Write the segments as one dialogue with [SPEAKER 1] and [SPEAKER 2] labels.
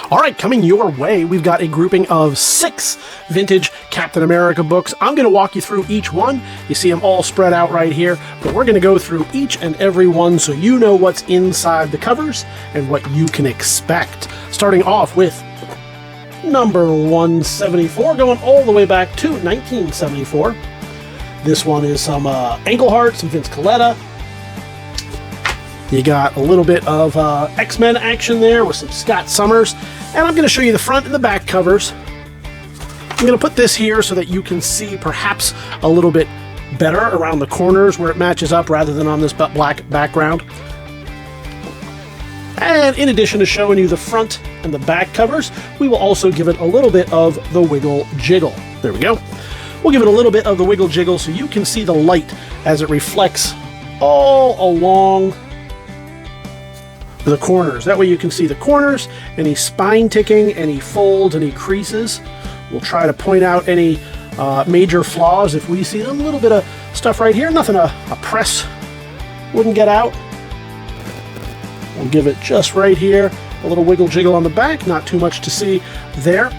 [SPEAKER 1] All right, coming your way, we've got a grouping of 6 vintage Captain America books. I'm going to walk you through each one. You see them all spread out right here, but we're going to go through each and every one so you know what's inside the covers and what you can expect. Starting off with number 174, going all the way back to 1974. This one is some Ankle Heart, some Vince Coletta. You got a little bit of X-Men action there with some Scott Summers. And I'm going to show you the front and the back covers. I'm going to put this here so that you can see perhaps a little bit better around the corners where it matches up rather than on this black background. And in addition to showing you the front and the back covers, we will also give it a little bit of the wiggle jiggle. There we go. We'll give it a little bit of the wiggle jiggle so you can see the light as it reflects all along the corners. That way you can see the corners, any spine ticking, any folds, any creases. We'll try to point out any major flaws if we see them. A little bit of stuff right here, nothing a press wouldn't get out. We'll give it just right here, a little wiggle jiggle on the back, not too much to see there.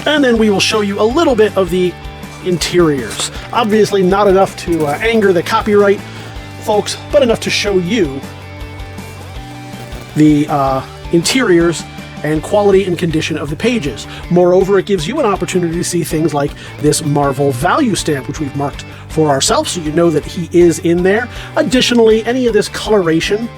[SPEAKER 1] And then we will show you a little bit of the interiors. Obviously not enough to anger the copyright folks, but enough to show you the interiors and quality and condition of the pages. Moreover, it gives you an opportunity to see things like this Marvel value stamp, which we've marked for ourselves, so you know that he is in there. Additionally, any of this coloration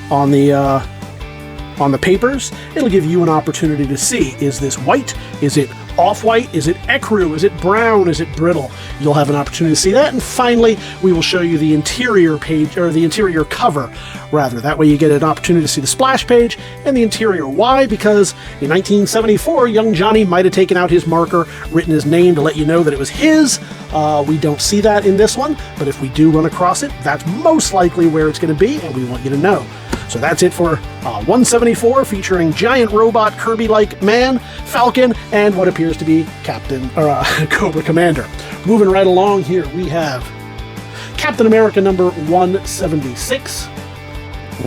[SPEAKER 1] on the papers, it'll give you an opportunity to see, is this white? Is it off-white? Is it ecru? Is it brown? Is it brittle? You'll have an opportunity to see that. And finally, we will show you the interior page, or the interior cover, rather. That way you get an opportunity to see the splash page and the interior. Why? Because in 1974, young Johnny might have taken out his marker, written his name to let you know that it was his. We don't see that in this one, but if we do run across it, that's most likely where it's going to be, and we want you to know. So that's it for 174, featuring giant robot Kirby-like man, Falcon, and what appears to be Cobra Commander. Moving right along here, we have Captain America number 176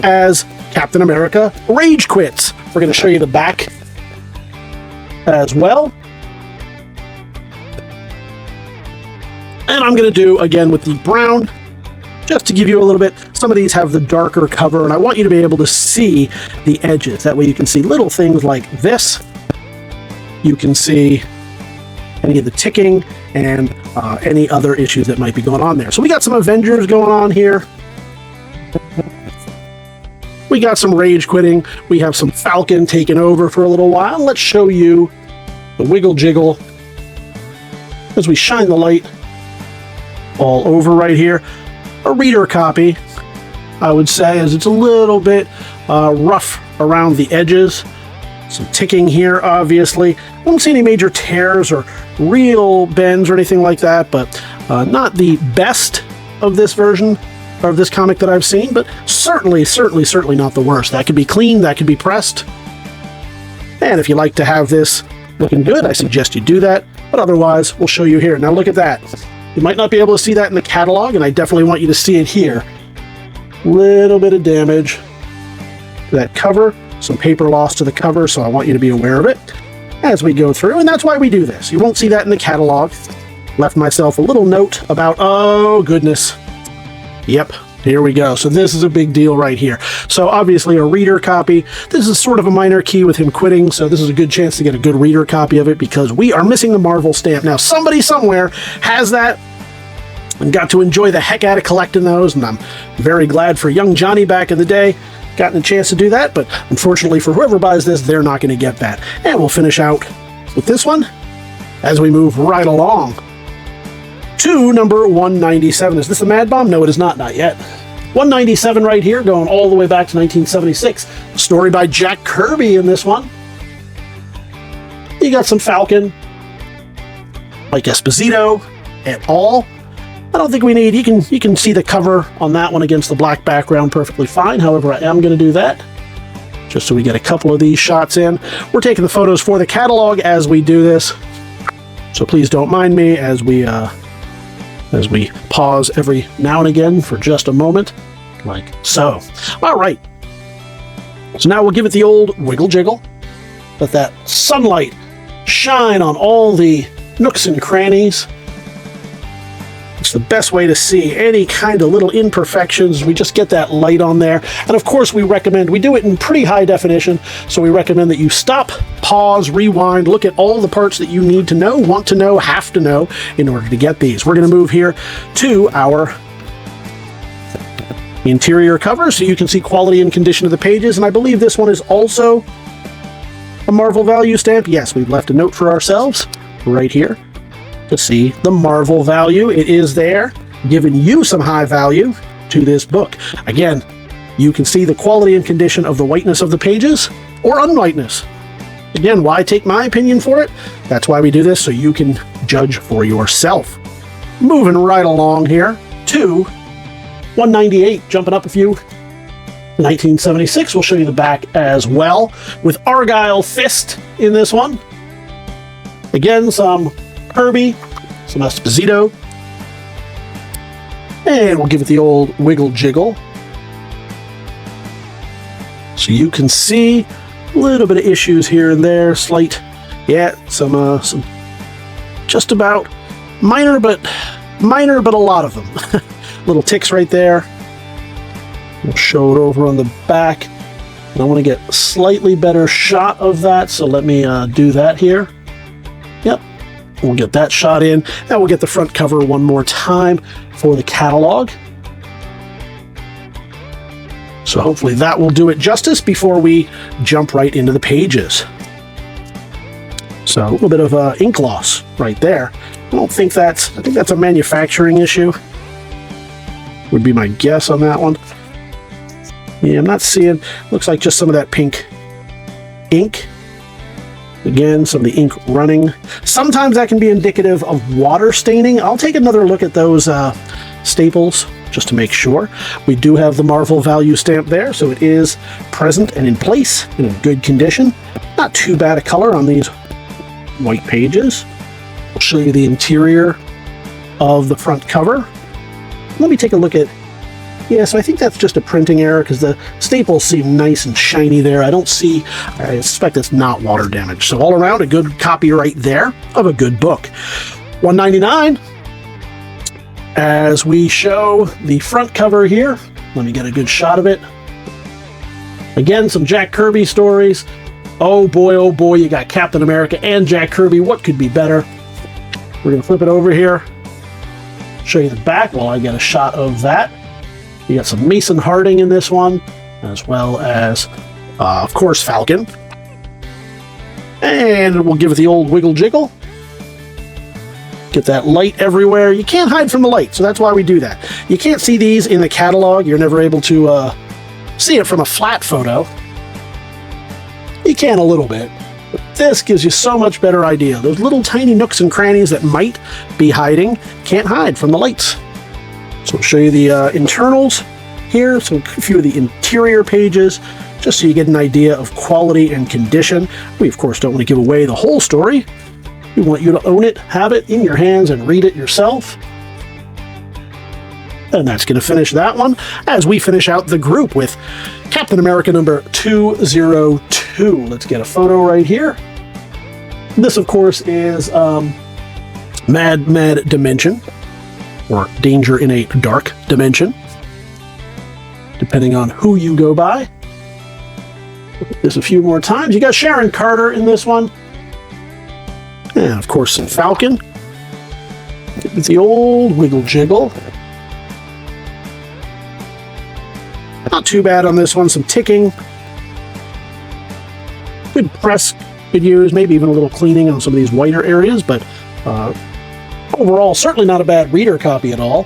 [SPEAKER 1] as Captain America Rage Quits. We're going to show you the back as well. And I'm going to do, again, with the brown, just to give you a little bit. Some of these have the darker cover, and I want you to be able to see the edges. That way you can see little things like this. You can see any of the ticking and any other issues that might be going on there. So we got some Avengers going on here. We got some rage quitting. We have some Falcon taking over for a little while. Let's show you the wiggle jiggle as we shine the light all over right here. A reader copy, I would say, as it's a little bit rough around the edges. Some ticking here, obviously. I don't see any major tears or real bends or anything like that, but not the best of this version of this comic that I've seen, but certainly not the worst. That could be cleaned, that could be pressed. And if you like to have this looking good, I suggest you do that, but otherwise, we'll show you here. Now look at that. You might not be able to see that in the catalog, and I definitely want you to see it here. Little bit of damage to that cover, some paper loss to the cover, so I want you to be aware of it as we go through, and that's why we do this. You won't see that in the catalog. Left myself a little note about, oh goodness. Yep, here we go. So this is a big deal right here. So obviously a reader copy. This is sort of a minor key with him quitting, so this is a good chance to get a good reader copy of it because we are missing the Marvel stamp. Now somebody somewhere has that and got to enjoy the heck out of collecting those, and I'm very glad for young Johnny back in the day gotten a chance to do that, but unfortunately for whoever buys this, they're not going to get that. And we'll finish out with this one as we move right along to number 197. Is this a Mad Bomb? No, it is not yet. 197 right here, going all the way back to 1976. Story by Jack Kirby in this one. You got some Falcon, Mike Esposito, et al. I don't think we need, you can see the cover on that one against the black background perfectly fine. However, I am going to do that just so we get a couple of these shots in. We're taking the photos for the catalog as we do this, so please don't mind me as we pause every now and again for just a moment, like so. All right. So now we'll give it the old wiggle jiggle. Let that sunlight shine on all the nooks and crannies. It's the best way to see any kind of little imperfections. We just get that light on there. And of course, we do it in pretty high definition. So we recommend that you stop, pause, rewind, look at all the parts that you need to know, want to know, have to know in order to get these. We're going to move here to our interior cover so you can see quality and condition of the pages. And I believe this one is also a Marvel value stamp. Yes, we've left a note for ourselves right here to see the Marvel value. It is there, giving you some high value to this book. Again, you can see the quality and condition of the whiteness of the pages or unwhiteness. Again, why take my opinion for it? That's why we do this, so you can judge for yourself. Moving right along here to 198, jumping up a few. 1976, we'll show you the back as well, with Argyle Fist in this one. Again, some Kirby, some Esposito, and we'll give it the old wiggle jiggle so you can see a little bit of issues here and there, slight, yeah, some just about minor, but a lot of them. Little ticks right there. We'll show it over on the back, and I want to get a slightly better shot of that, so let me do that here. Yep. We'll get that shot in. Now we'll get the front cover one more time for the catalog. So hopefully that will do it justice before we jump right into the pages. So a little bit of ink loss right there. I think that's a manufacturing issue. Would be my guess on that one. Yeah, I'm not seeing, looks like just some of that pink ink. Again, some of the ink running. Sometimes that can be indicative of water staining. I'll take another look at those staples just to make sure. We do have the Marvel value stamp there, so it is present and in place in a good condition. Not too bad a color on these white pages. I'll show you the interior of the front cover. Let me take a look at, yeah, so I think that's just a printing error because the staples seem nice and shiny there. I suspect it's not water damage. So all around, a good copy right there of a good book. $1.99 as we show the front cover here. Let me get a good shot of it. Again, some Jack Kirby stories. Oh boy, you got Captain America and Jack Kirby. What could be better? We're going to flip it over here. Show you the back while I get a shot of that. You got some Mason Harding in this one, as well as, of course, Falcon. And we'll give it the old wiggle jiggle. Get that light everywhere. You can't hide from the light, so that's why we do that. You can't see these in the catalog. You're never able to see it from a flat photo. You can a little bit. But this gives you so much better idea. Those little tiny nooks and crannies that might be hiding can't hide from the lights. So I'll show you the internals here, so a few of the interior pages, just so you get an idea of quality and condition. We, of course, don't want to give away the whole story. We want you to own it, have it in your hands, and read it yourself. And that's going to finish that one as we finish out the group with Captain America number 202. Let's get a photo right here. This, of course, is Mad Dimension, or Danger in a Dark Dimension, depending on who you go by. Look at this a few more times. You got Sharon Carter in this one. And, of course, some Falcon. It's the old wiggle jiggle. Not too bad on this one. Some ticking. Good press could use. Maybe even a little cleaning on some of these whiter areas. But overall, certainly not a bad reader copy at all.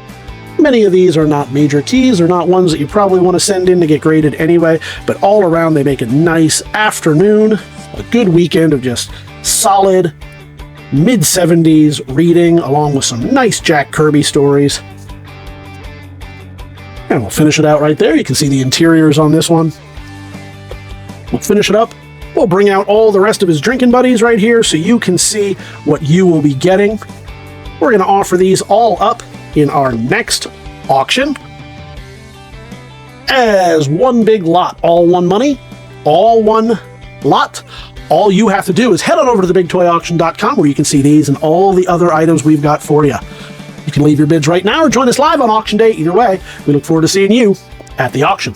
[SPEAKER 1] Many of these are not major keys. They're not ones that you probably want to send in to get graded anyway. But all around, they make a nice afternoon. A good weekend of just solid mid-70s reading, along with some nice Jack Kirby stories. And we'll finish it out right there. You can see the interiors on this one. We'll finish it up. We'll bring out all the rest of his drinking buddies right here so you can see what you will be getting. We're going to offer these all up in our next auction as one big lot, all one money. all one lot. All you have to do is head on over to TheBigToyAuction.com, where you can see these and all the other items we've got for you. You can leave your bids right now or join us live on auction day. Either way, we look forward to seeing you at the auction.